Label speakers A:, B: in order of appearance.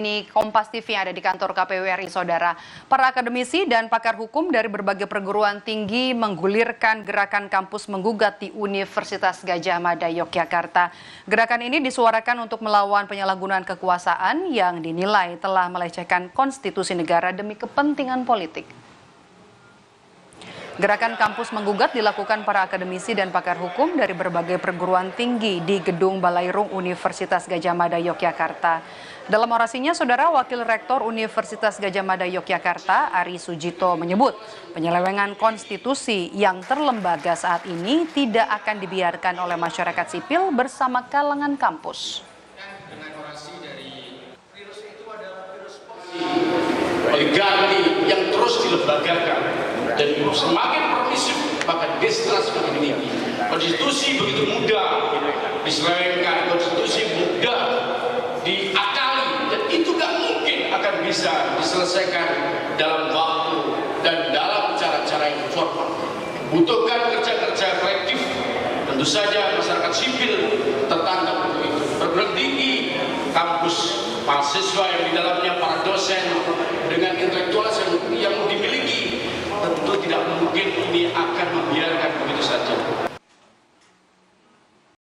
A: Ini Kompas TV yang ada di kantor KPU RI, Saudara. Para akademisi dan pakar hukum dari berbagai perguruan tinggi menggulirkan gerakan kampus menggugat di Universitas Gadjah Mada, Yogyakarta. Gerakan ini disuarakan untuk melawan penyalahgunaan kekuasaan yang dinilai telah melecehkan konstitusi negara demi kepentingan politik. Gerakan kampus menggugat dilakukan para akademisi dan pakar hukum dari berbagai perguruan tinggi di Gedung Balairung Universitas Gadjah Mada, Yogyakarta. Dalam orasinya, Saudara, Wakil Rektor Universitas Gadjah Mada, Yogyakarta, Ari Sujito menyebut penyelewengan konstitusi yang terlembaga saat ini tidak akan dibiarkan oleh masyarakat sipil bersama kalangan kampus.
B: Oligarki yang terus dilembagakan dan semakin permisif, maka destrasi semakin tinggi. Konstitusi begitu mudah diselewengkan, konstitusi mudah diakali, dan itu gak mungkin akan bisa diselesaikan dalam waktu dan dalam cara-cara yang formal. Butuhkan kerja-kerja kolektif, tentu saja masyarakat sipil tertangkap untuk itu. Perguruan tinggi, kampus, mahasiswa yang di dalamnya para dosen dengan intelektualitas yang